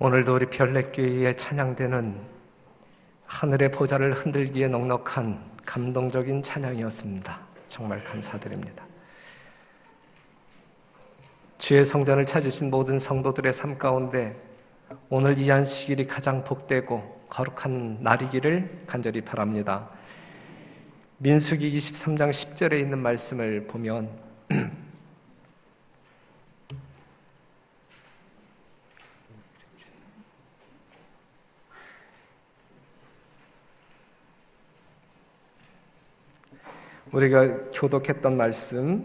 오늘도 우리 별내교회에 찬양되는 하늘의 보좌를 흔들기에 넉넉한 감동적인 찬양이었습니다. 정말 감사드립니다. 주의 성전을 찾으신 모든 성도들의 삶 가운데 오늘 이 안식일이 가장 복되고 거룩한 날이기를 간절히 바랍니다. 민수기 23장 10절에 있는 말씀을 보면 우리가 교독했던 말씀,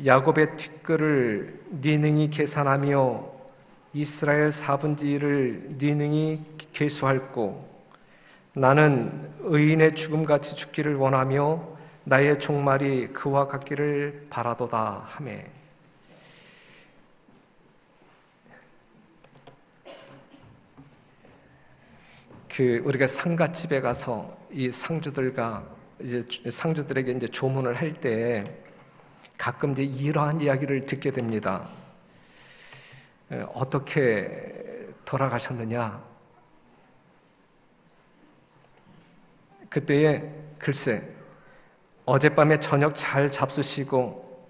야곱의 뒷글을 네 능히 계산하며 이스라엘 4분의 1을 네 능히 계수할고 나는 의인의 죽음같이 죽기를 원하며 나의 종말이 그와 같기를 바라도다 하매. 우리가 상갓집에 가서 이 상주들에게 이제 조문을 할 때 가끔 이제 이러한 이야기를 듣게 됩니다. 어떻게 돌아가셨느냐? 그때에 글쎄 어젯밤에 저녁 잘 잡수시고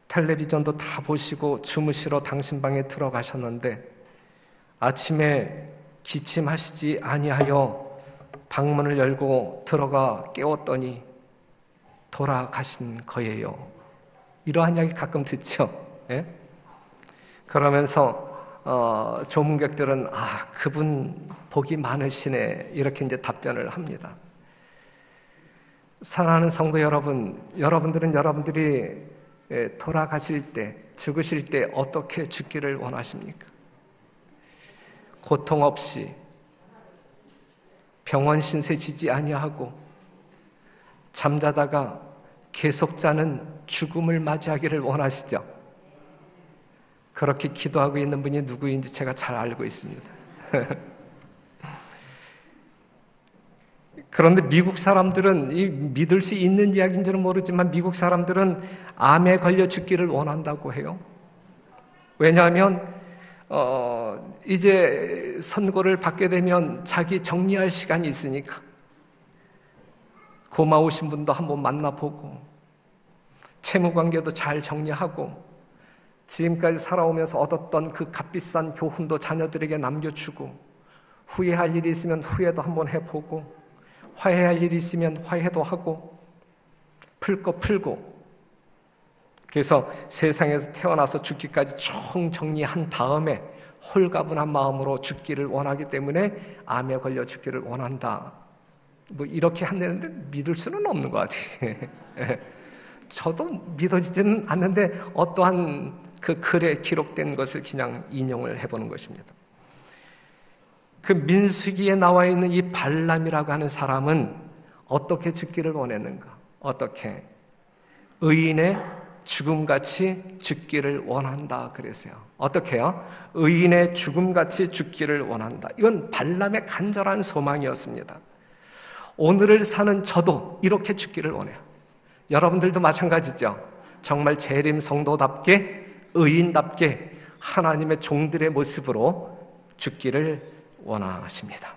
텔레비전도 다 보시고 주무시러 당신 방에 들어가셨는데 아침에 기침하시지 아니하여 방문을 열고 들어가 깨웠더니 돌아가신 거예요. 이러한 이야기 가끔 듣죠. 예? 그러면서 조문객들은 그분 복이 많으시네 이렇게 이제 답변을 합니다. 사랑하는 성도 여러분, 여러분들은 여러분들이 돌아가실 때, 죽으실 때 어떻게 죽기를 원하십니까? 고통 없이 병원 신세 지지 아니하고 잠자다가 계속 자는 죽음을 맞이하기를 원하시죠? 그렇게 기도하고 있는 분이 누구인지 제가 잘 알고 있습니다. 그런데 미국 사람들은 믿을 수 있는 이야기인지는 모르지만 미국 사람들은 암에 걸려 죽기를 원한다고 해요. 왜냐하면 이제 선고를 받게 되면 자기 정리할 시간이 있으니까 고마우신 분도 한번 만나보고 채무관계도 잘 정리하고 지금까지 살아오면서 얻었던 그 값비싼 교훈도 자녀들에게 남겨주고 후회할 일이 있으면 후회도 한번 해보고 화해할 일이 있으면 화해도 하고 풀 거 풀고 그래서 세상에서 태어나서 죽기까지 총 정리한 다음에 홀가분한 마음으로 죽기를 원하기 때문에 암에 걸려 죽기를 원한다. 뭐 이렇게 한다는데 믿을 수는 없는 것 같아요. 저도 믿어지지는 않는데 어떠한 그 글에 기록된 것을 그냥 인용을 해보는 것입니다. 그 민수기에 나와 있는 이 발람이라고 하는 사람은 어떻게 죽기를 원했는가? 어떻게? 의인의 죽음같이 죽기를 원한다 그랬어요. 어떻게요? 의인의 죽음같이 죽기를 원한다. 이건 발람의 간절한 소망이었습니다. 오늘을 사는 저도 이렇게 죽기를 원해요. 여러분들도 마찬가지죠. 정말 재림 성도답게 의인답게 하나님의 종들의 모습으로 죽기를 원하십니다.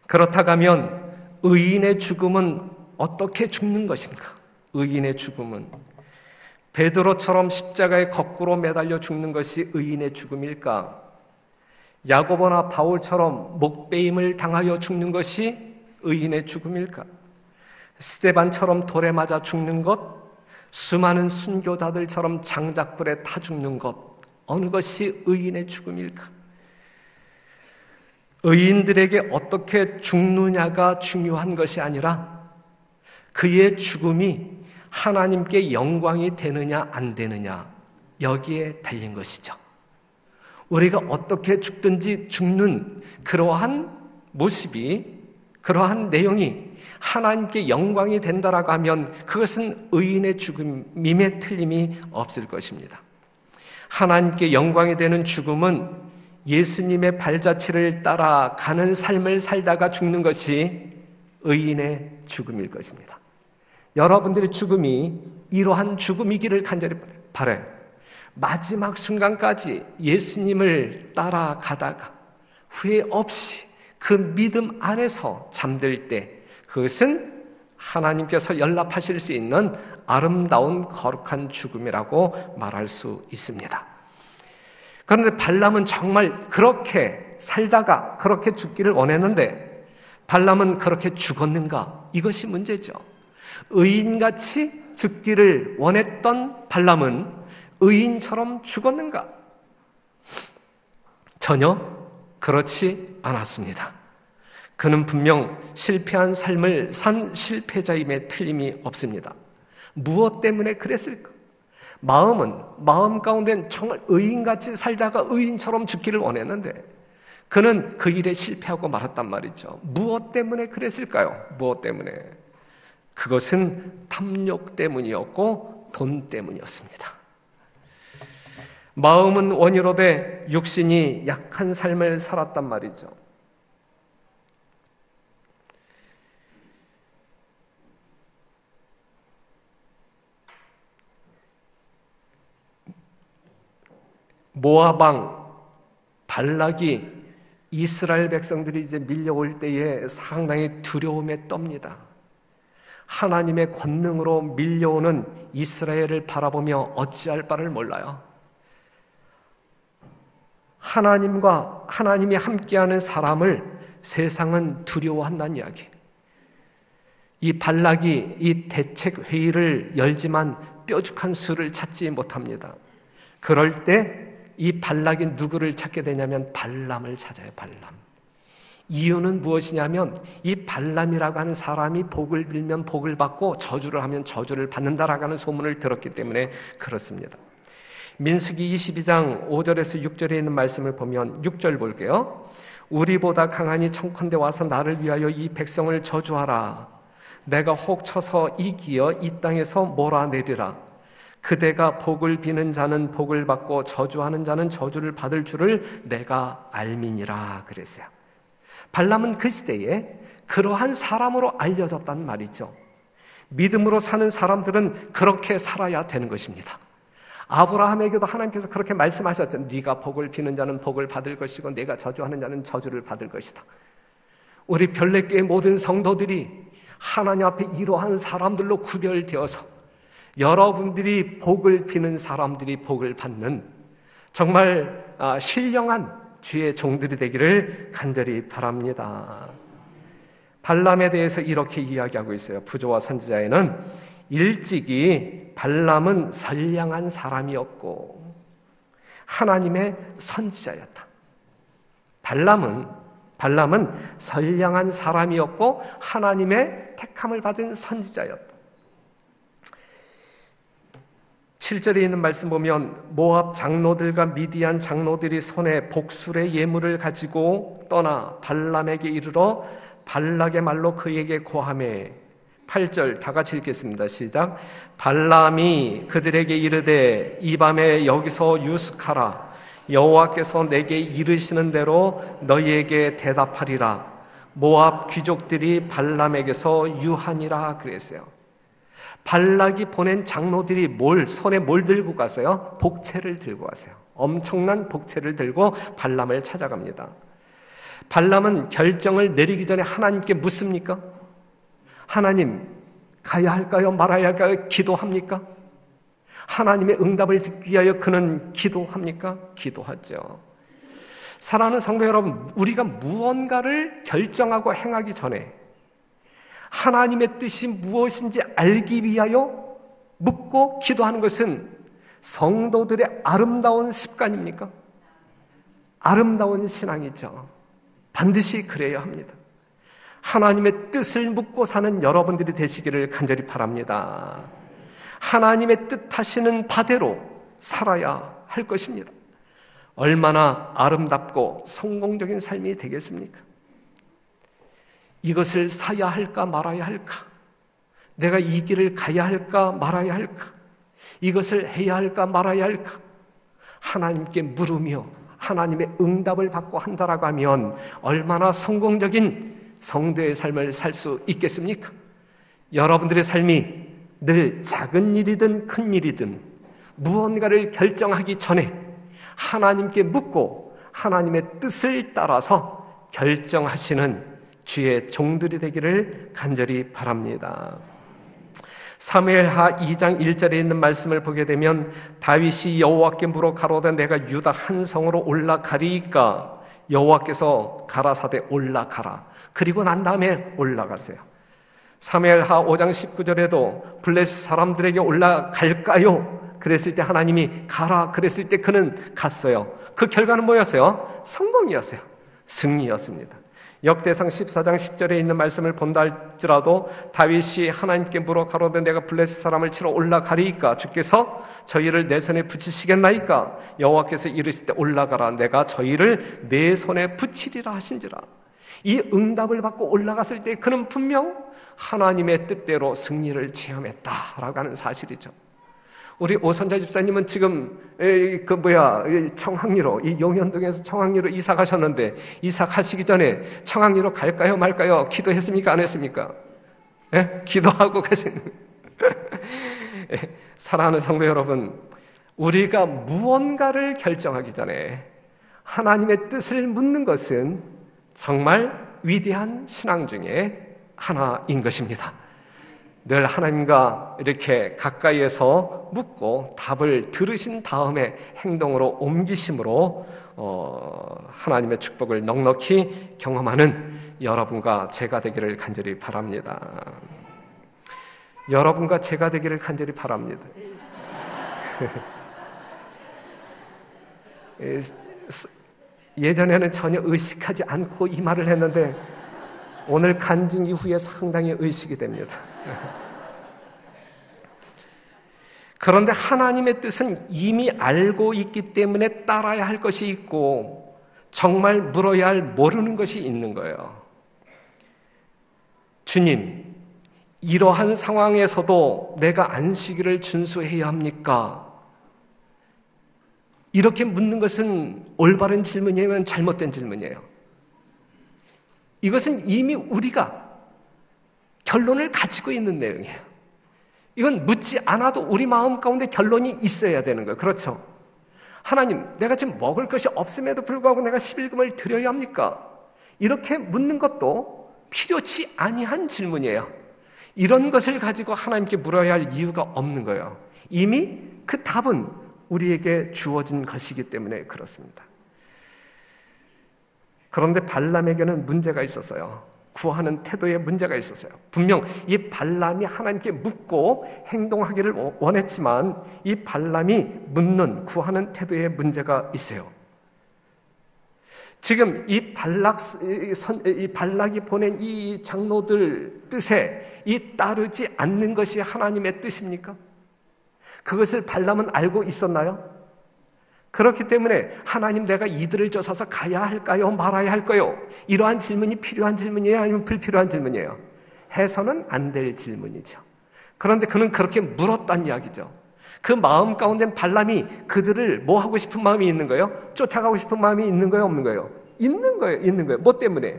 그렇다고 하면 의인의 죽음은 어떻게 죽는 것인가? 의인의 죽음은 베드로처럼 십자가에 거꾸로 매달려 죽는 것이 의인의 죽음일까? 야고보나 바울처럼 목베임을 당하여 죽는 것이 의인의 죽음일까? 스데반처럼 돌에 맞아 죽는 것? 수많은 순교자들처럼 장작불에 타 죽는 것? 어느 것이 의인의 죽음일까? 의인들에게 어떻게 죽느냐가 중요한 것이 아니라 그의 죽음이 하나님께 영광이 되느냐 안 되느냐 여기에 달린 것이죠. 우리가 어떻게 죽든지 죽는 그러한 모습이 그러한 내용이 하나님께 영광이 된다라고 하면 그것은 의인의 죽음임에 틀림이 없을 것입니다. 하나님께 영광이 되는 죽음은 예수님의 발자취를 따라가는 삶을 살다가 죽는 것이 의인의 죽음일 것입니다. 여러분들의 죽음이 이러한 죽음이기를 간절히 바라요. 마지막 순간까지 예수님을 따라가다가 후회 없이 그 믿음 안에서 잠들 때 그것은 하나님께서 연락하실 수 있는 아름다운 거룩한 죽음이라고 말할 수 있습니다. 그런데 발람은 정말 그렇게 살다가 그렇게 죽기를 원했는데 발람은 그렇게 죽었는가? 이것이 문제죠. 의인같이 죽기를 원했던 발람은 의인처럼 죽었는가? 전혀 그렇지 않았습니다. 그는 분명 실패한 삶을 산 실패자임에 틀림이 없습니다. 무엇 때문에 그랬을까? 마음 가운데는 정말 의인같이 살다가 의인처럼 죽기를 원했는데 그는 그 일에 실패하고 말았단 말이죠. 무엇 때문에 그랬을까요? 무엇 때문에? 그것은 탐욕 때문이었고 돈 때문이었습니다. 마음은 원이로되 육신이 약한 삶을 살았단 말이죠. 모압 왕 발락이 이스라엘 백성들이 이제 밀려올 때에 상당히 두려움에 떱니다. 하나님의 권능으로 밀려오는 이스라엘을 바라보며 어찌할 바를 몰라요. 하나님이 함께하는 사람을 세상은 두려워한다는 이야기. 이 발락이 이 대책 회의를 열지만 뾰족한 수를 찾지 못합니다. 그럴 때 이 발락이 누구를 찾게 되냐면 발람을 찾아요. 발람. 이유는 무엇이냐면 이 발람이라고 하는 사람이 복을 빌면 복을 받고 저주를 하면 저주를 받는다라고 하는 소문을 들었기 때문에 그렇습니다. 민수기 22장 5절에서 6절에 있는 말씀을 보면 6절 볼게요. 우리보다 강하니 청컨대 와서 나를 위하여 이 백성을 저주하라. 내가 혹 쳐서 이기어 이 땅에서 몰아내리라. 그대가 복을 비는 자는 복을 받고 저주하는 자는 저주를 받을 줄을 내가 알미니라 그랬어요. 발람은 그 시대에 그러한 사람으로 알려졌단 말이죠. 믿음으로 사는 사람들은 그렇게 살아야 되는 것입니다. 아브라함에게도 하나님께서 그렇게 말씀하셨죠. 네가 복을 비는 자는 복을 받을 것이고 내가 저주하는 자는 저주를 받을 것이다. 우리 별내교회 모든 성도들이 하나님 앞에 이러한 사람들로 구별되어서 여러분들이 복을 비는 사람들이 복을 받는 정말 신령한 주의 종들이 되기를 간절히 바랍니다. 발람에 대해서 이렇게 이야기하고 있어요. 부조와 선지자에는 일찍이 발람은 선량한 사람이었고 하나님의 선지자였다. 발람은 선량한 사람이었고 하나님의 택함을 받은 선지자였다. 7절에 있는 말씀 보면 모압 장로들과 미디안 장로들이 손에 복술의 예물을 가지고 떠나 발람에게 이르러 발락의 말로 그에게 고하매 8절 다 같이 읽겠습니다. 시작. 발람이 그들에게 이르되 이 밤에 여기서 유숙하라. 여호와께서 내게 이르시는 대로 너희에게 대답하리라. 모압 귀족들이 발람에게서 유하니라 그랬어요. 발락이 보낸 장로들이 손에 뭘 들고 가세요? 복채를 들고 가세요. 엄청난 복채를 들고 발람을 찾아갑니다. 발람은 결정을 내리기 전에 하나님께 묻습니까? 하나님, 가야 할까요? 말아야 할까요? 기도합니까? 하나님의 응답을 듣기 위하여 그는 기도합니까? 기도하죠. 사랑하는 성도 여러분, 우리가 무언가를 결정하고 행하기 전에 하나님의 뜻이 무엇인지 알기 위하여 묻고 기도하는 것은 성도들의 아름다운 습관입니까? 아름다운 신앙이죠. 반드시 그래야 합니다. 하나님의 뜻을 묻고 사는 여러분들이 되시기를 간절히 바랍니다. 하나님의 뜻하시는 바대로 살아야 할 것입니다. 얼마나 아름답고 성공적인 삶이 되겠습니까? 이것을 사야 할까 말아야 할까? 내가 이 길을 가야 할까 말아야 할까? 이것을 해야 할까 말아야 할까? 하나님께 물으며 하나님의 응답을 받고 한다라고 하면 얼마나 성공적인 성도의 삶을 살 수 있겠습니까? 여러분들의 삶이 늘 작은 일이든 큰 일이든 무언가를 결정하기 전에 하나님께 묻고 하나님의 뜻을 따라서 결정하시는 주의 종들이 되기를 간절히 바랍니다. 사무엘하 2장 1절에 있는 말씀을 보게 되면 다윗이 여호와께 물어 가로되 내가 유다 한 성으로 올라가리이까 여호와께서 가라사대 올라가라. 그리고 난 다음에 올라가세요. 사무엘하 5장 19절에도 블레셋 사람들에게 올라갈까요? 그랬을 때 하나님이 가라 그랬을 때 그는 갔어요. 그 결과는 뭐였어요? 성공이었어요. 승리였습니다. 역대상 14장 10절에 있는 말씀을 본다 할지라도 다윗이 하나님께 물어 가로되 내가 블레셋 사람을 치러 올라가리이까 주께서 저희를 내 손에 붙이시겠나이까 여호와께서 이르실 때 올라가라 내가 저희를 내 손에 붙이리라 하신지라. 이 응답을 받고 올라갔을 때 그는 분명 하나님의 뜻대로 승리를 체험했다라고 하는 사실이죠. 우리 오선자 집사님은 지금 청항리로 이 용현동에서 청항리로 이사 가셨는데 이사 가시기 전에 청항리로 갈까요 말까요? 기도했습니까? 안 했습니까? 예? 기도하고 가시는 사랑하는 성도 여러분, 우리가 무언가를 결정하기 전에 하나님의 뜻을 묻는 것은 정말 위대한 신앙 중에 하나인 것입니다. 늘 하나님과 이렇게 가까이에서 묻고 답을 들으신 다음에 행동으로 옮기심으로 하나님의 축복을 넉넉히 경험하는 여러분과 제가 되기를 간절히 바랍니다. 여러분과 제가 되기를 간절히 바랍니다. 예전에는 전혀 의식하지 않고 이 말을 했는데 오늘 간증 이후에 상당히 의식이 됩니다. 그런데 하나님의 뜻은 이미 알고 있기 때문에 따라야 할 것이 있고 정말 물어야 할 모르는 것이 있는 거예요. 주님, 이러한 상황에서도 내가 안식일을 준수해야 합니까? 이렇게 묻는 것은 올바른 질문이면 잘못된 질문이에요. 이것은 이미 우리가 결론을 가지고 있는 내용이에요. 이건 묻지 않아도 우리 마음 가운데 결론이 있어야 되는 거예요. 그렇죠? 하나님, 내가 지금 먹을 것이 없음에도 불구하고 내가 11금을 드려야 합니까? 이렇게 묻는 것도 필요치 아니한 질문이에요. 이런 것을 가지고 하나님께 물어야 할 이유가 없는 거예요. 이미 그 답은 우리에게 주어진 것이기 때문에 그렇습니다. 그런데 발람에게는 문제가 있었어요. 구하는 태도에 문제가 있었어요. 분명 이 발람이 하나님께 묻고 행동하기를 원했지만 이 발람이 묻는 구하는 태도에 문제가 있어요. 지금 이 발락이 보낸 이 장로들 뜻에 따르지 않는 것이 하나님의 뜻입니까? 그것을 발람은 알고 있었나요? 그렇기 때문에 하나님, 내가 이들을 쫓아서 가야 할까요? 말아야 할까요? 이러한 질문이 필요한 질문이에요? 아니면 불필요한 질문이에요? 해서는 안 될 질문이죠. 그런데 그는 그렇게 물었다는 이야기죠. 그 마음 가운데는 발람이 그들을 뭐 하고 싶은 마음이 있는 거예요? 쫓아가고 싶은 마음이 있는 거예요? 없는 거예요? 있는 거예요. 있는 거예요. 뭐 때문에?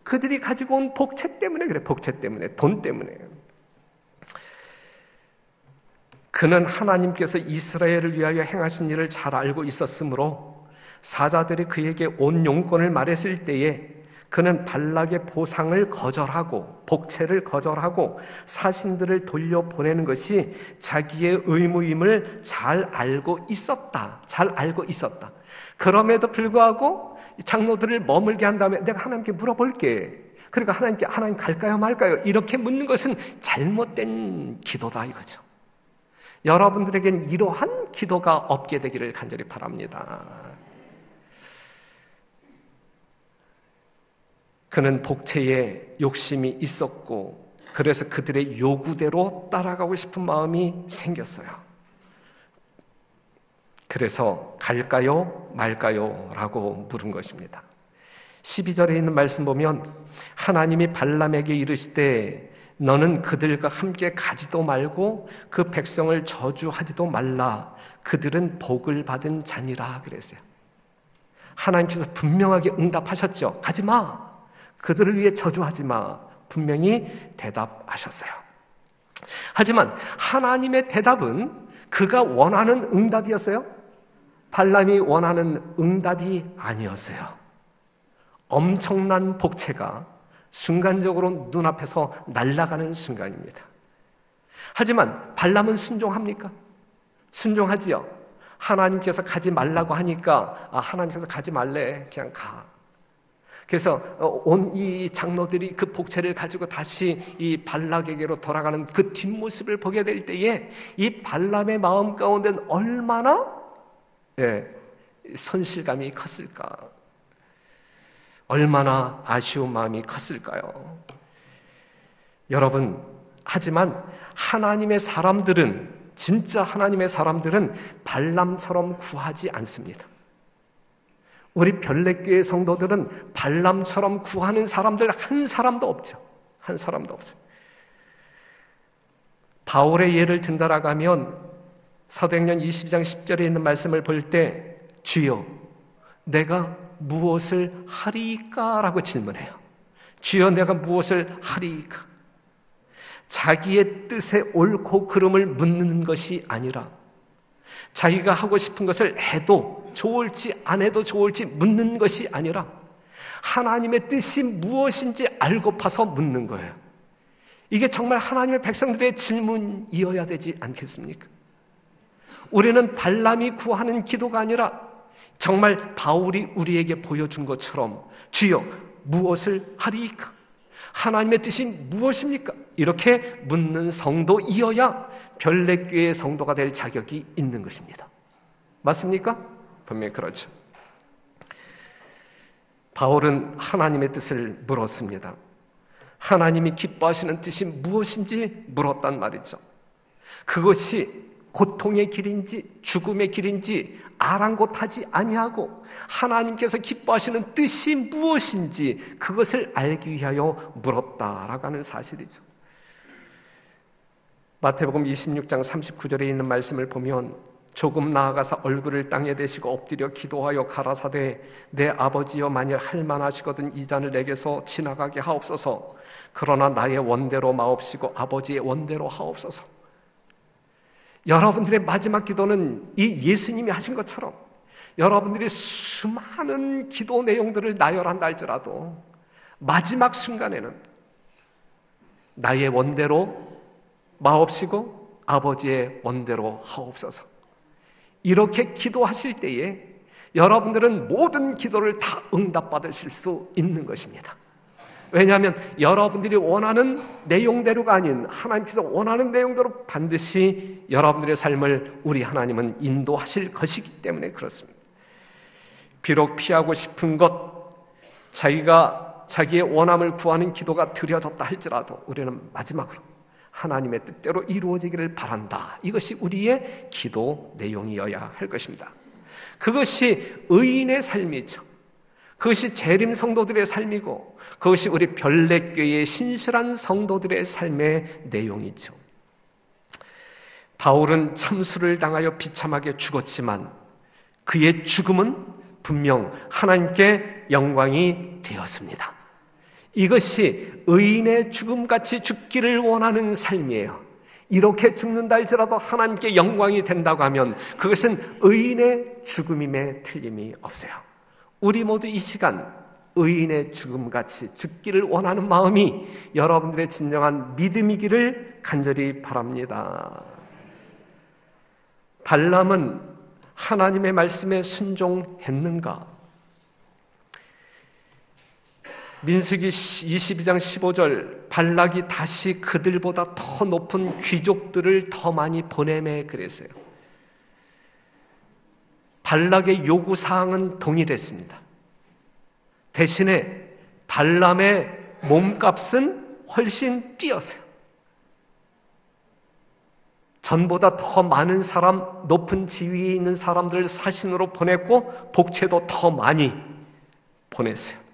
그들이 가지고 온 복채 때문에 그래. 복채 때문에. 돈 때문에. 그는 하나님께서 이스라엘을 위하여 행하신 일을 잘 알고 있었으므로 사자들이 그에게 온 용건을 말했을 때에 그는 발락의 보상을 거절하고 복채를 거절하고 사신들을 돌려보내는 것이 자기의 의무임을 잘 알고 있었다. 잘 알고 있었다. 그럼에도 불구하고 장로들을 머물게 한 다음에 내가 하나님께 물어볼게. 그러니까 하나님 갈까요 말까요? 이렇게 묻는 것은 잘못된 기도다 이거죠. 여러분들에겐 이러한 기도가 없게 되기를 간절히 바랍니다. 그는 복채에 욕심이 있었고 그래서 그들의 요구대로 따라가고 싶은 마음이 생겼어요. 그래서 갈까요 말까요? 라고 물은 것입니다. 12절에 있는 말씀 보면 하나님이 발람에게 이르시되 너는 그들과 함께 가지도 말고 그 백성을 저주하지도 말라. 그들은 복을 받은 자니라 그랬어요. 하나님께서 분명하게 응답하셨죠. 가지 마. 그들을 위해 저주하지 마. 분명히 대답하셨어요. 하지만 하나님의 대답은 그가 원하는 응답이었어요? 발람이 원하는 응답이 아니었어요. 엄청난 복채가 순간적으로 눈앞에서 날아가는 순간입니다. 하지만 발람은 순종합니까? 순종하지요. 하나님께서 가지 말라고 하니까 하나님께서 가지 말래, 그냥 가. 그래서 온 이 장로들이 그 복채를 가지고 다시 이 발락에게로 돌아가는 그 뒷모습을 보게 될 때에 이 발람의 마음 가운데는 얼마나 손실감이 컸을까, 얼마나 아쉬운 마음이 컸을까요? 여러분, 하지만 하나님의 사람들은, 진짜 하나님의 사람들은 발람처럼 구하지 않습니다. 우리 별내교회 성도들은 발람처럼 구하는 사람들 한 사람도 없죠. 한 사람도 없어요. 바울의 예를 든다라고 하면 사도행전 22장 10절에 있는 말씀을 볼 때 주여 내가 무엇을 하리까? 라고 질문해요. 주여 내가 무엇을 하리까? 자기의 뜻에 옳고 그름을 묻는 것이 아니라 자기가 하고 싶은 것을 해도 좋을지 안 해도 좋을지 묻는 것이 아니라 하나님의 뜻이 무엇인지 알고 파서 묻는 거예요. 이게 정말 하나님의 백성들의 질문이어야 되지 않겠습니까? 우리는 발람이 구하는 기도가 아니라 정말 바울이 우리에게 보여준 것처럼 주여 무엇을 하리까? 하나님의 뜻이 무엇입니까? 이렇게 묻는 성도이어야 별내교회의 성도가 될 자격이 있는 것입니다. 맞습니까? 분명히 그렇죠. 바울은 하나님의 뜻을 물었습니다. 하나님이 기뻐하시는 뜻이 무엇인지 물었단 말이죠. 그것이 고통의 길인지 죽음의 길인지 아랑곳하지 아니하고 하나님께서 기뻐하시는 뜻이 무엇인지 그것을 알기 위하여 물었다라고 하는 사실이죠. 마태복음 26장 39절에 있는 말씀을 보면 조금 나아가서 얼굴을 땅에 대시고 엎드려 기도하여 가라사대 내 아버지여 만일 할만하시거든 이 잔을 내게서 지나가게 하옵소서. 그러나 나의 원대로 마옵시고 아버지의 원대로 하옵소서. 여러분들의 마지막 기도는 이 예수님이 하신 것처럼 여러분들이 수많은 기도 내용들을 나열한다 할지라도 마지막 순간에는 나의 원대로 마옵시고 아버지의 원대로 하옵소서. 이렇게 기도하실 때에 여러분들은 모든 기도를 다 응답받으실 수 있는 것입니다. 왜냐하면 여러분들이 원하는 내용대로가 아닌 하나님께서 원하는 내용대로 반드시 여러분들의 삶을 우리 하나님은 인도하실 것이기 때문에 그렇습니다. 비록 피하고 싶은 것, 자기가 자기의 원함을 구하는 기도가 드려졌다 할지라도 우리는 마지막으로 하나님의 뜻대로 이루어지기를 바란다. 이것이 우리의 기도 내용이어야 할 것입니다. 그것이 의인의 삶이죠. 그것이 재림 성도들의 삶이고 그것이 우리 별내교회의 신실한 성도들의 삶의 내용이죠. 바울은 참수를 당하여 비참하게 죽었지만 그의 죽음은 분명 하나님께 영광이 되었습니다. 이것이 의인의 죽음같이 죽기를 원하는 삶이에요. 이렇게 죽는다 할지라도 하나님께 영광이 된다고 하면 그것은 의인의 죽음임에 틀림이 없어요. 우리 모두 이 시간 의인의 죽음같이 죽기를 원하는 마음이 여러분들의 진정한 믿음이기를 간절히 바랍니다. 발람은 하나님의 말씀에 순종했는가? 민수기 22장 15절 발락이 다시 그들보다 더 높은 귀족들을 더 많이 보내매 그랬어요. 발락의 요구사항은 동일했습니다. 대신에 발람의 몸값은 훨씬 뛰었어요. 전보다 더 많은 사람, 높은 지위에 있는 사람들을 사신으로 보냈고 복채도 더 많이 보냈어요.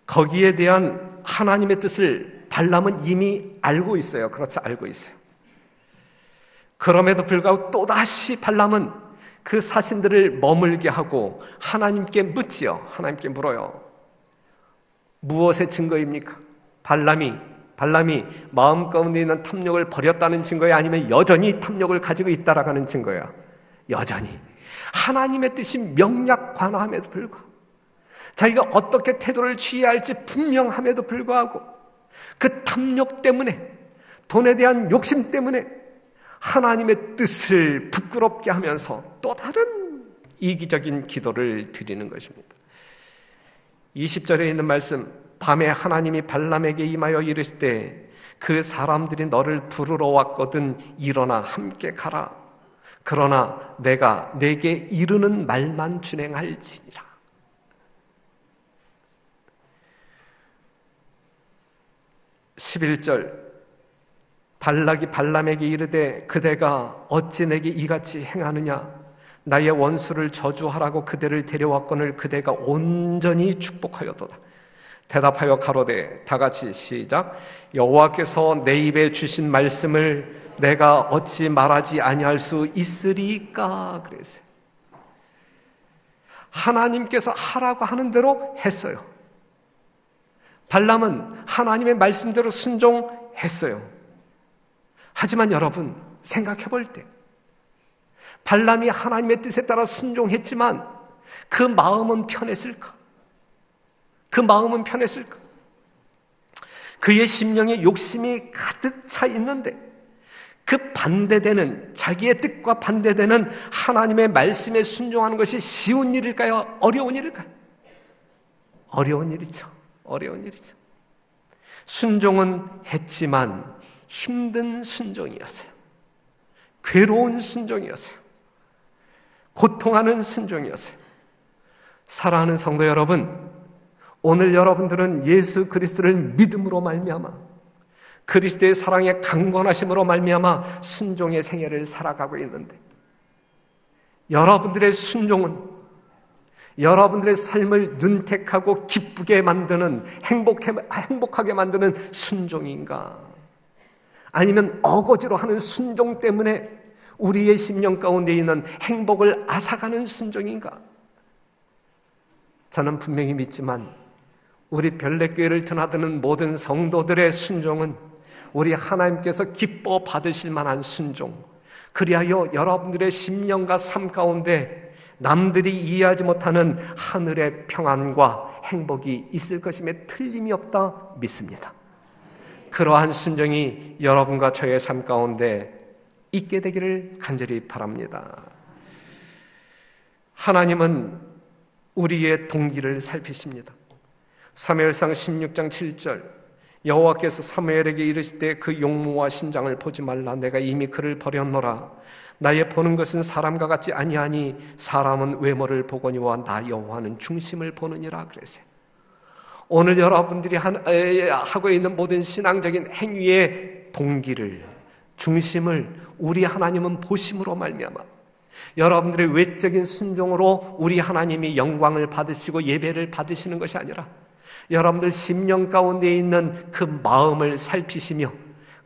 거기에 대한 하나님의 뜻을 발람은 이미 알고 있어요. 그렇죠, 알고 있어요. 그럼에도 불구하고 또다시 발람은 그 사신들을 머물게 하고 하나님께 묻지요. 하나님께 물어요. 무엇의 증거입니까? 발람이 발람이 마음 가운데 있는 탐욕을 버렸다는 증거야? 아니면 여전히 탐욕을 가지고 있다라는 증거야? 여전히. 하나님의 뜻이 명약관화함에도 불구하고, 자기가 어떻게 태도를 취해야 할지 분명함에도 불구하고, 그 탐욕 때문에, 돈에 대한 욕심 때문에 하나님의 뜻을 부끄럽게 하면서 또 다른 이기적인 기도를 드리는 것입니다. 20절에 있는 말씀, 밤에 하나님이 발람에게 임하여 이르실 때 그 사람들이 너를 부르러 왔거든 일어나 함께 가라. 그러나 내가 내게 이르는 말만 준행할지니라. 11절, 발락이 발람에게 이르되 그대가 어찌 내게 이같이 행하느냐? 나의 원수를 저주하라고 그대를 데려왔거늘 그대가 온전히 축복하였도다. 대답하여 가로되, 다같이 시작. 여호와께서 내 입에 주신 말씀을 내가 어찌 말하지 아니할 수 있으리까? 그랬어요. 하나님께서 하라고 하는 대로 했어요. 발람은 하나님의 말씀대로 순종했어요. 하지만 여러분, 생각해 볼 때 발람이 하나님의 뜻에 따라 순종했지만 그 마음은 편했을까? 그 마음은 편했을까? 그의 심령에 욕심이 가득 차 있는데 그 반대되는, 자기의 뜻과 반대되는 하나님의 말씀에 순종하는 것이 쉬운 일일까요? 어려운 일일까요? 어려운 일이죠. 어려운 일이죠. 순종은 했지만 힘든 순종이었어요. 괴로운 순종이었어요. 고통하는 순종이었어요. 사랑하는 성도 여러분, 오늘 여러분들은 예수 그리스도를 믿음으로 말미암아, 그리스도의 사랑의 강권하심으로 말미암아 순종의 생애를 살아가고 있는데, 여러분들의 순종은 여러분들의 삶을 윤택하고 기쁘게 만드는, 행복하게 만드는 순종인가? 아니면 어거지로 하는 순종 때문에 우리의 심령 가운데 있는 행복을 앗아가는 순종인가? 저는 분명히 믿지만 우리 별내교회를 드나드는 모든 성도들의 순종은 우리 하나님께서 기뻐 받으실 만한 순종, 그리하여 여러분들의 심령과 삶 가운데 남들이 이해하지 못하는 하늘의 평안과 행복이 있을 것임에 틀림이 없다 믿습니다. 그러한 순종이 여러분과 저의 삶 가운데 있게 되기를 간절히 바랍니다. 하나님은 우리의 동기를 살피십니다. 사무엘상 16장 7절, 여호와께서 사무엘에게 이르실 때 그 용모와 신장을 보지 말라. 내가 이미 그를 버렸노라. 나의 보는 것은 사람과 같지 아니하니 사람은 외모를 보거니와 나 여호와는 중심을 보느니라 그랬어요. 오늘 여러분들이 하고 있는 모든 신앙적인 행위의 동기를, 중심을 우리 하나님은 보심으로 말미암아 여러분들의 외적인 순종으로 우리 하나님이 영광을 받으시고 예배를 받으시는 것이 아니라 여러분들 심령 가운데 있는 그 마음을 살피시며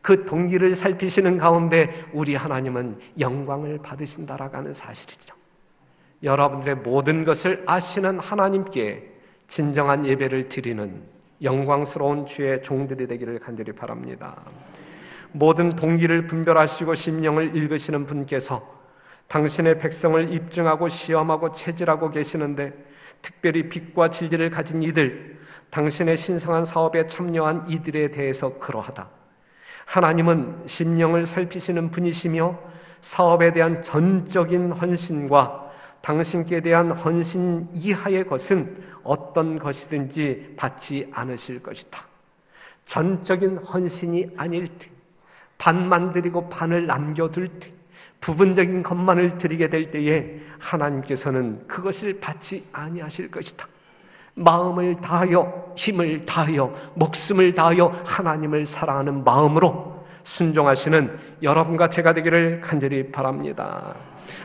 그 동기를 살피시는 가운데 우리 하나님은 영광을 받으신다라고 하는 사실이죠. 여러분들의 모든 것을 아시는 하나님께 진정한 예배를 드리는 영광스러운 주의 종들이 되기를 간절히 바랍니다. 모든 동기를 분별하시고 심령을 읽으시는 분께서 당신의 백성을 입증하고 시험하고 체질하고 계시는데, 특별히 빛과 진리를 가진 이들, 당신의 신성한 사업에 참여한 이들에 대해서 그러하다. 하나님은 심령을 살피시는 분이시며 사업에 대한 전적인 헌신과 당신께 대한 헌신 이하의 것은 어떤 것이든지 받지 않으실 것이다. 전적인 헌신이 아닐 때, 반만 드리고 반을 남겨둘 때, 부분적인 것만을 드리게 될 때에 하나님께서는 그것을 받지 아니하실 것이다. 마음을 다하여, 힘을 다하여, 목숨을 다하여 하나님을 사랑하는 마음으로 순종하시는 여러분과 제가 되기를 간절히 바랍니다.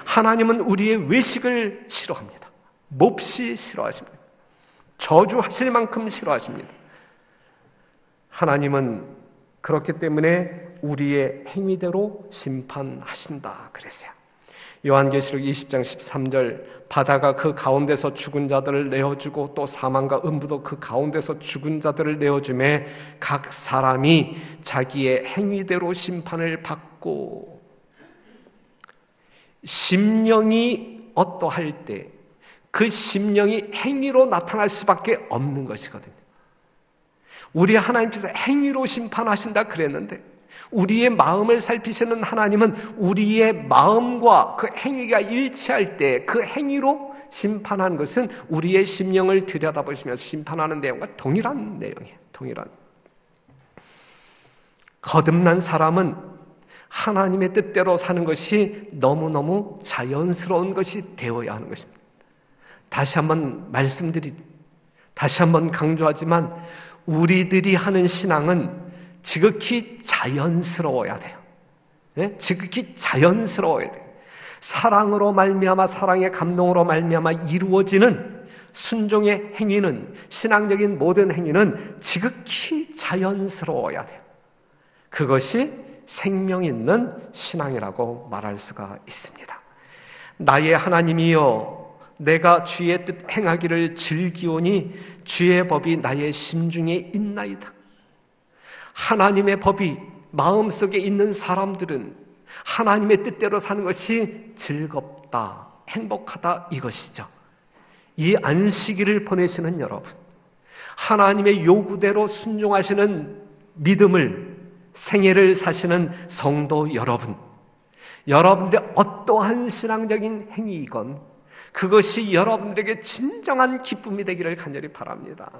하나님은 우리의 외식을 싫어합니다. 몹시 싫어하십니다. 저주하실 만큼 싫어하십니다. 하나님은 그렇기 때문에 우리의 행위대로 심판하신다 그랬어요. 요한계시록 20장 13절 바다가 그 가운데서 죽은 자들을 내어주고 또 사망과 음부도 그 가운데서 죽은 자들을 내어주매 각 사람이 자기의 행위대로 심판을 받고, 심령이 어떠할 때 그 심령이 행위로 나타날 수밖에 없는 것이거든요. 우리 하나님께서 행위로 심판하신다 그랬는데, 우리의 마음을 살피시는 하나님은 우리의 마음과 그 행위가 일치할 때 그 행위로 심판하는 것은 우리의 심령을 들여다보시면서 심판하는 내용과 동일한 내용이에요. 동일한. 거듭난 사람은 하나님의 뜻대로 사는 것이 너무너무 자연스러운 것이 되어야 하는 것입니다. 다시 한번 강조하지만 우리들이 하는 신앙은 지극히 자연스러워야 돼요. 네? 지극히 자연스러워야 돼요. 사랑으로 말미암아, 사랑의 감동으로 말미암아 이루어지는 순종의 행위는, 신앙적인 모든 행위는 지극히 자연스러워야 돼요. 그것이 생명 있는 신앙이라고 말할 수가 있습니다. 나의 하나님이여, 내가 주의 뜻 행하기를 즐기오니 주의 법이 나의 심중에 있나이다. 하나님의 법이 마음속에 있는 사람들은 하나님의 뜻대로 사는 것이 즐겁다, 행복하다, 이것이죠. 이 안식일을 보내시는 여러분, 하나님의 요구대로 순종하시는 믿음을, 생애를 사시는 성도 여러분, 여러분들의 어떠한 신앙적인 행위이건 그것이 여러분들에게 진정한 기쁨이 되기를 간절히 바랍니다.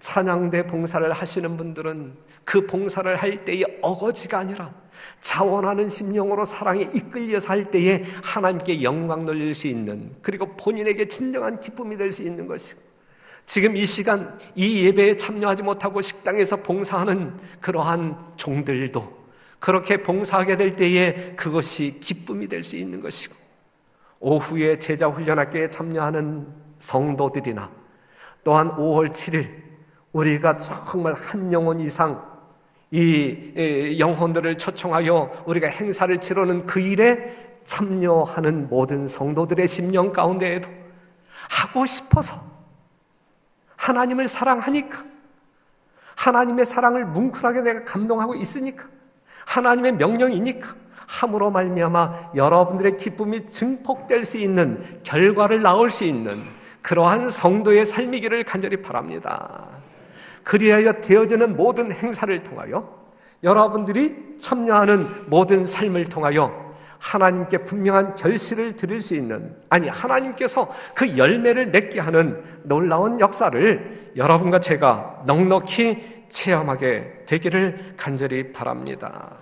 찬양대 봉사를 하시는 분들은 그 봉사를 할 때의 어거지가 아니라 자원하는 심령으로 사랑에 이끌려서 할 때에 하나님께 영광 돌릴 수 있는, 그리고 본인에게 진정한 기쁨이 될 수 있는 것이고, 지금 이 시간 이 예배에 참여하지 못하고 식당에서 봉사하는 그러한 종들도 그렇게 봉사하게 될 때에 그것이 기쁨이 될 수 있는 것이고, 오후에 제자훈련학교에 참여하는 성도들이나 또한 5월 7일 우리가 정말 한 영혼 이상 이 영혼들을 초청하여 우리가 행사를 치르는 그 일에 참여하는 모든 성도들의 심령 가운데에도 하고 싶어서, 하나님을 사랑하니까, 하나님의 사랑을 뭉클하게 내가 감동하고 있으니까, 하나님의 명령이니까 함으로 말미암아 여러분들의 기쁨이 증폭될 수 있는, 결과를 낳을 수 있는 그러한 성도의 삶이기를 간절히 바랍니다. 그리하여 되어지는 모든 행사를 통하여, 여러분들이 참여하는 모든 삶을 통하여 하나님께 분명한 결실을 드릴 수 있는, 아니 하나님께서 그 열매를 맺게 하는 놀라운 역사를 여러분과 제가 넉넉히 체험하게 되기를 간절히 바랍니다.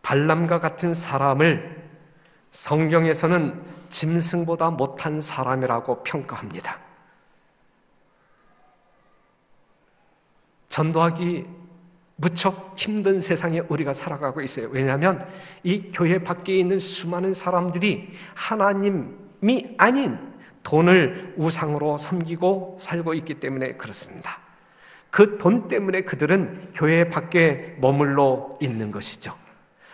발람과 같은 사람을 성경에서는 짐승보다 못한 사람이라고 평가합니다. 전도하기 무척 힘든 세상에 우리가 살아가고 있어요. 왜냐하면 이 교회 밖에 있는 수많은 사람들이 하나님이 아닌 돈을 우상으로 섬기고 살고 있기 때문에 그렇습니다. 그 돈 때문에 그들은 교회 밖에 머물러 있는 것이죠.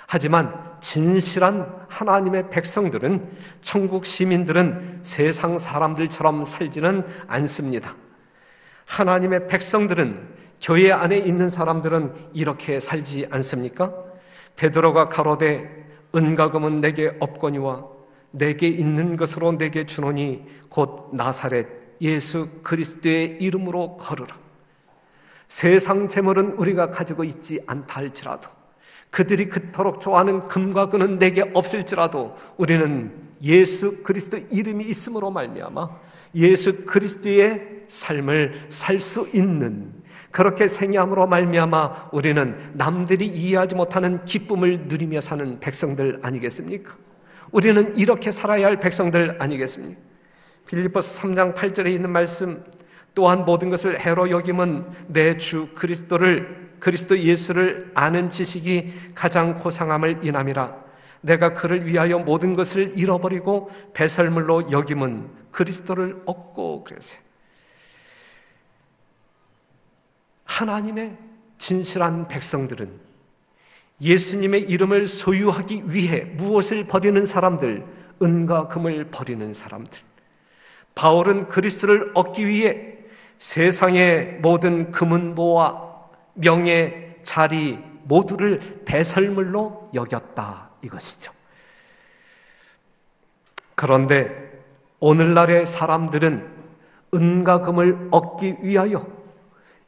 하지만 진실한 하나님의 백성들은, 천국 시민들은 세상 사람들처럼 살지는 않습니다. 하나님의 백성들은, 교회 안에 있는 사람들은 이렇게 살지 않습니까? 베드로가 가로되 은과 금은 내게 없거니와 내게 있는 것으로 내게 주노니 곧 나사렛 예수 그리스도의 이름으로 걸으라. 세상 재물은 우리가 가지고 있지 않다 할지라도, 그들이 그토록 좋아하는 금과 금은 내게 없을지라도 우리는 예수 그리스도 이름이 있음으로 말미암아 예수 그리스도의 삶을 살 수 있는, 그렇게 생애함으로 말미암아 우리는 남들이 이해하지 못하는 기쁨을 누리며 사는 백성들 아니겠습니까? 우리는 이렇게 살아야 할 백성들 아니겠습니까? 빌립보서 3장 8절에 있는 말씀, 또한 모든 것을 해로 여김은 내 주 그리스도 예수를 아는 지식이 가장 고상함을 인함이라. 내가 그를 위하여 모든 것을 잃어버리고 배설물로 여김은 그리스도를 얻고. 그랬어요. 하나님의 진실한 백성들은 예수님의 이름을 소유하기 위해 무엇을 버리는 사람들? 은과 금을 버리는 사람들. 바울은 그리스도를 얻기 위해 세상의 모든 금은보와 명예, 자리 모두를 배설물로 여겼다, 이것이죠. 그런데 오늘날의 사람들은 은과 금을 얻기 위하여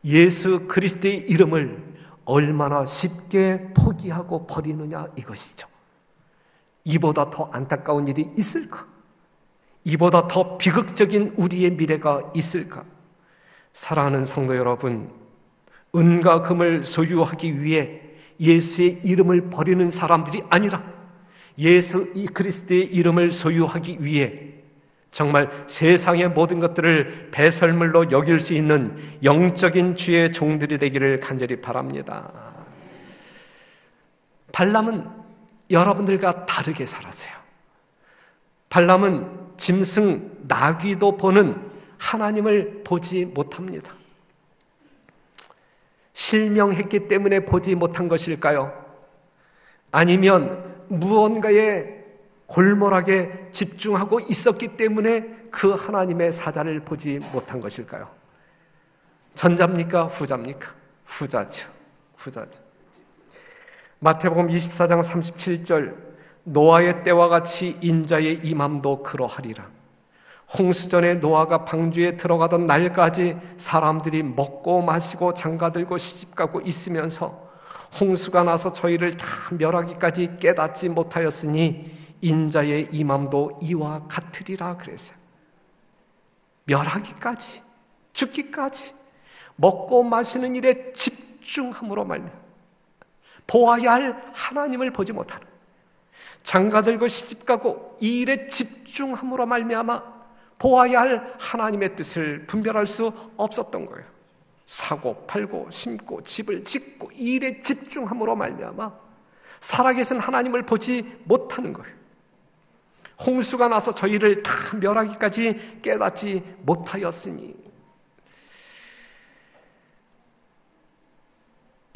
예수 그리스도의 이름을 얼마나 쉽게 포기하고 버리느냐, 이것이죠. 이보다 더 안타까운 일이 있을까? 이보다 더 비극적인 우리의 미래가 있을까? 사랑하는 성도 여러분, 은과 금을 소유하기 위해 예수의 이름을 버리는 사람들이 아니라 예수 그리스도의 이름을 소유하기 위해 정말 세상의 모든 것들을 배설물로 여길 수 있는 영적인 주의 종들이 되기를 간절히 바랍니다. 발람은 여러분들과 다르게 살았어요. 발람은 짐승, 나귀도 보는 하나님을 보지 못합니다. 실명했기 때문에 보지 못한 것일까요? 아니면 무언가에 골몰하게 집중하고 있었기 때문에 그 하나님의 사자를 보지 못한 것일까요? 전자입니까? 후자입니까? 후자죠. 마태복음 24장 37절, 노아의 때와 같이 인자의 임함도 그러하리라. 홍수전에 노아가 방주에 들어가던 날까지 사람들이 먹고 마시고 장가들고 시집가고 있으면서 홍수가 나서 저희를 다 멸하기까지 깨닫지 못하였으니 인자의 임함도 이와 같으리라 그랬어요. 멸하기까지, 죽기까지 먹고 마시는 일에 집중함으로 말미암아 보아야 할 하나님을 보지 못하는, 장가들고 시집가고 이 일에 집중함으로 말미암아 보아야 할 하나님의 뜻을 분별할 수 없었던 거예요. 사고 팔고 심고 집을 짓고 이 일에 집중함으로 말미암아 살아계신 하나님을 보지 못하는 거예요. 홍수가 나서 저희를 다 멸하기까지 깨닫지 못하였으니.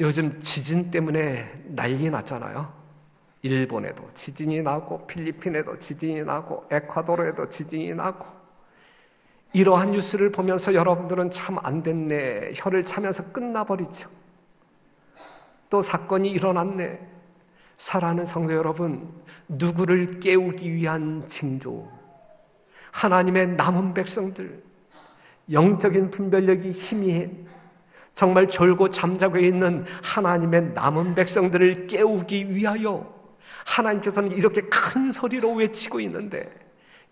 요즘 지진 때문에 난리 났잖아요. 일본에도 지진이 나고 필리핀에도 지진이 나고 에콰도르에도 지진이 나고, 이러한 뉴스를 보면서 여러분들은 참 안 됐네, 혀를 차면서 끝나버리죠. 또 사건이 일어났네. 사랑하는 성도 여러분, 누구를 깨우기 위한 징조? 하나님의 남은 백성들, 영적인 분별력이 희미해 정말 졸고 잠자고 있는 하나님의 남은 백성들을 깨우기 위하여 하나님께서는 이렇게 큰 소리로 외치고 있는데,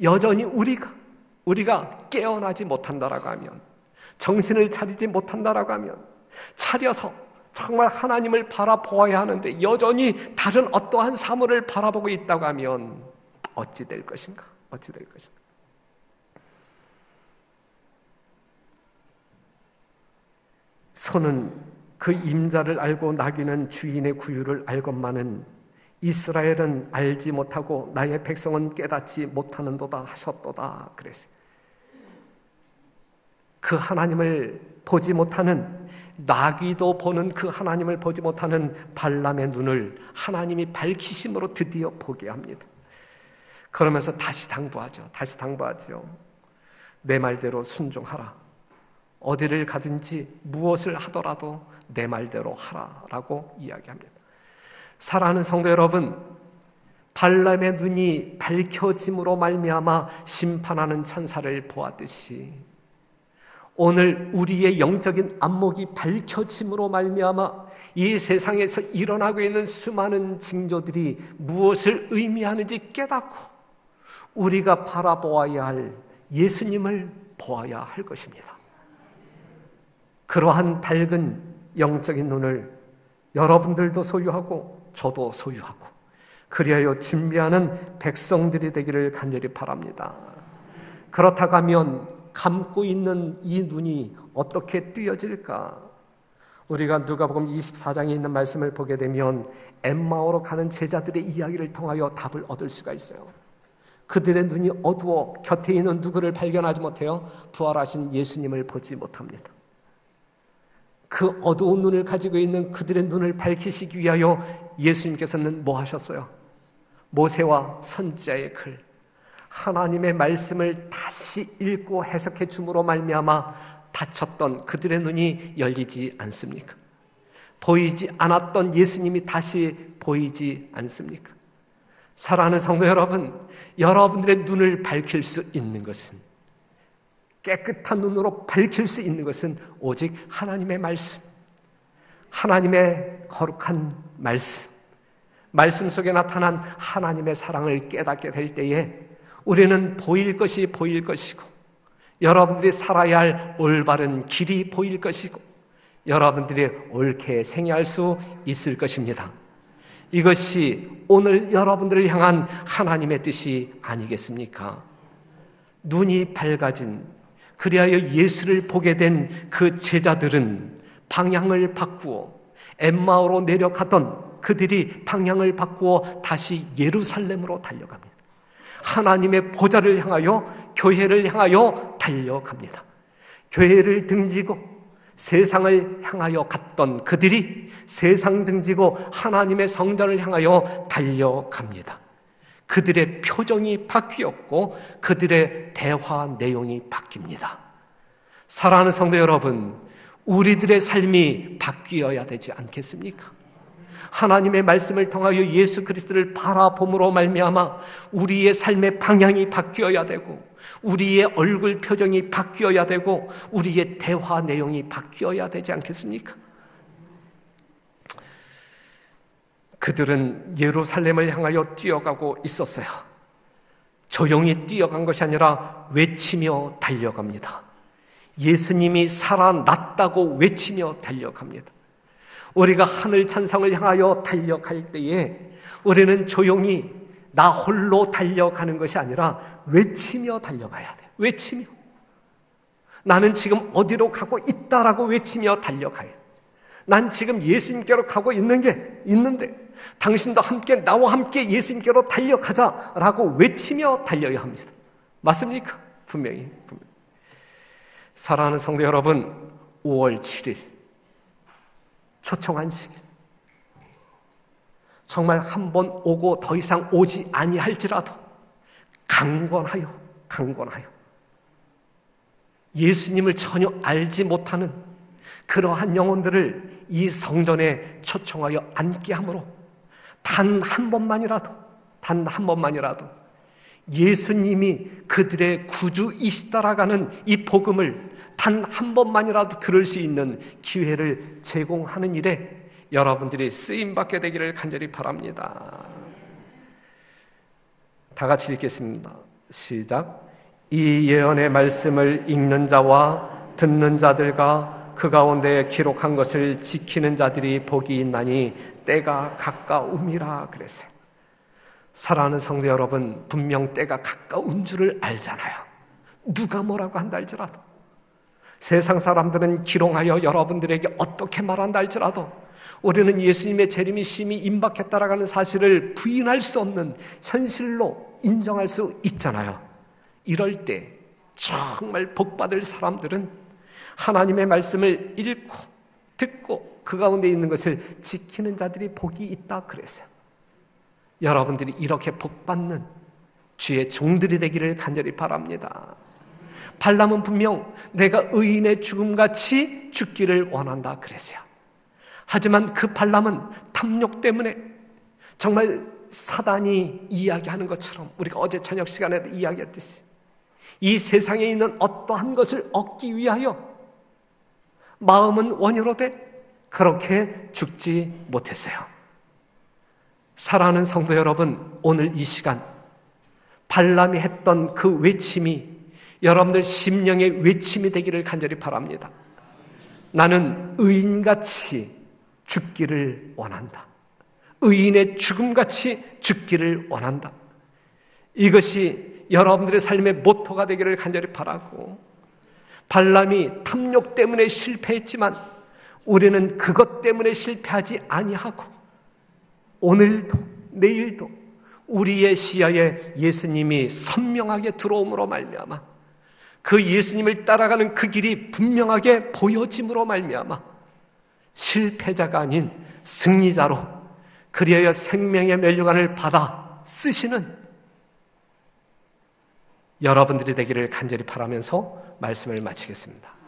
여전히 우리가 깨어나지 못한다라고 하면, 정신을 차리지 못한다라고 하면, 차려서 정말 하나님을 바라보아야 하는데 여전히 다른 어떠한 사물을 바라보고 있다고 하면 어찌 될 것인가? 소는 그 임자를 알고 나귀는 주인의 구유를 알건만은 이스라엘은 알지 못하고 나의 백성은 깨닫지 못하는도다 하셨도다 그랬어요. 그 하나님을 보지 못하는, 나귀도 보는 그 하나님을 보지 못하는 발람의 눈을 하나님이 밝히심으로 드디어 보게 합니다. 그러면서 다시 당부하죠. 내 말대로 순종하라. 어디를 가든지 무엇을 하더라도 내 말대로 하라라고 이야기합니다. 사랑하는 성도 여러분, 발람의 눈이 밝혀짐으로 말미암아 심판하는 천사를 보았듯이 오늘 우리의 영적인 안목이 밝혀짐으로 말미암아 이 세상에서 일어나고 있는 수많은 징조들이 무엇을 의미하는지 깨닫고 우리가 바라보아야 할 예수님을 보아야 할 것입니다. 그러한 밝은 영적인 눈을 여러분들도 소유하고 저도 소유하고 그리하여 준비하는 백성들이 되기를 간절히 바랍니다. 그렇다고 하면 감고 있는 이 눈이 어떻게 뜨여질까? 우리가 누가복음 24장에 있는 말씀을 보게 되면 엠마오로 가는 제자들의 이야기를 통하여 답을 얻을 수가 있어요. 그들의 눈이 어두워 곁에 있는 누구를 발견하지 못해요? 부활하신 예수님을 보지 못합니다. 그 어두운 눈을 가지고 있는 그들의 눈을 밝히시기 위하여 예수님께서는 뭐 하셨어요? 모세와 선지자의 글, 하나님의 말씀을 다시 읽고 해석해 줌으로 말미암아 닫혔던 그들의 눈이 열리지 않습니까? 보이지 않았던 예수님이 다시 보이지 않습니까? 사랑하는 성도 여러분, 여러분들의 눈을 밝힐 수 있는 것은, 깨끗한 눈으로 밝힐 수 있는 것은 오직 하나님의 말씀, 하나님의 거룩한 말씀 속에 나타난 하나님의 사랑을 깨닫게 될 때에 우리는 보일 것이 보일 것이고, 여러분들이 살아야 할 올바른 길이 보일 것이고, 여러분들이 옳게 생애할 수 있을 것입니다. 이것이 오늘 여러분들을 향한 하나님의 뜻이 아니겠습니까? 눈이 밝아진, 그리하여 예수를 보게 된 그 제자들은 방향을 바꾸어 엠마오로 내려가던 그들이 방향을 바꾸어 다시 예루살렘으로 달려갑니다. 하나님의 보좌를 향하여, 교회를 향하여 달려갑니다. 교회를 등지고 세상을 향하여 갔던 그들이 세상 등지고 하나님의 성전을 향하여 달려갑니다. 그들의 표정이 바뀌었고 그들의 대화 내용이 바뀝니다. 사랑하는 성도 여러분, 우리들의 삶이 바뀌어야 되지 않겠습니까? 하나님의 말씀을 통하여 예수 그리스도를 바라봄으로 말미암아 우리의 삶의 방향이 바뀌어야 되고, 우리의 얼굴 표정이 바뀌어야 되고, 우리의 대화 내용이 바뀌어야 되지 않겠습니까? 그들은 예루살렘을 향하여 뛰어가고 있었어요. 조용히 뛰어간 것이 아니라 외치며 달려갑니다. 예수님이 살아났다고 외치며 달려갑니다. 우리가 하늘 천성을 향하여 달려갈 때에 우리는 조용히 나 홀로 달려가는 것이 아니라 외치며 달려가야 돼요. 외치며. 나는 지금 어디로 가고 있다라고 외치며 달려가야 돼요. 난 지금 예수님께로 가고 있는데 당신도 함께 나와 함께 예수님께로 달려가자라고 외치며 달려야 합니다. 맞습니까? 분명히. 사랑하는 성도 여러분, 5월 7일 초청한 시기, 정말 한 번 오고 더 이상 오지 아니할지라도 강권하여 예수님을 전혀 알지 못하는 그러한 영혼들을 이 성전에 초청하여 앉게 함으로 단 한 번만이라도 예수님이 그들의 구주이시다라는 이 복음을 단 한 번만이라도 들을 수 있는 기회를 제공하는 일에 여러분들이 쓰임받게 되기를 간절히 바랍니다. 다 같이 읽겠습니다. 시작. 이 예언의 말씀을 읽는 자와 듣는 자들과 그 가운데 기록한 것을 지키는 자들이 복이 있나니 때가 가까움이라 그랬어요. 사랑하는 성도 여러분, 분명 때가 가까운 줄을 알잖아요. 누가 뭐라고 한다 할지라도, 세상 사람들은 기롱하여 여러분들에게 어떻게 말한다 할지라도 우리는 예수님의 재림이 심히 임박했다라는 사실을 부인할 수 없는 현실로 인정할 수 있잖아요. 이럴 때 정말 복받을 사람들은 하나님의 말씀을 읽고 듣고 그 가운데 있는 것을 지키는 자들이 복이 있다 그랬어요. 여러분들이 이렇게 복받는 주의 종들이 되기를 간절히 바랍니다. 발람은 분명 내가 의인의 죽음같이 죽기를 원한다 그랬어요. 하지만 그 발람은 탐욕 때문에 정말 사단이 이야기하는 것처럼, 우리가 어제 저녁 시간에도 이야기했듯이 이 세상에 있는 어떠한 것을 얻기 위하여 마음은 원효로되 그렇게 죽지 못했어요. 사랑하는 성도 여러분, 오늘 이 시간 발람이 했던 그 외침이 여러분들 심령의 외침이 되기를 간절히 바랍니다. 나는 의인같이 죽기를 원한다. 의인의 죽음같이 죽기를 원한다. 이것이 여러분들의 삶의 모토가 되기를 간절히 바라고, 발람이 탐욕 때문에 실패했지만 우리는 그것 때문에 실패하지 아니하고 오늘도 내일도 우리의 시야에 예수님이 선명하게 들어옴으로 말미암아 그 예수님을 따라가는 그 길이 분명하게 보여짐으로 말미암아 실패자가 아닌 승리자로 그리하여 생명의 면류관을 받아 쓰시는 여러분들이 되기를 간절히 바라면서 말씀을 마치겠습니다.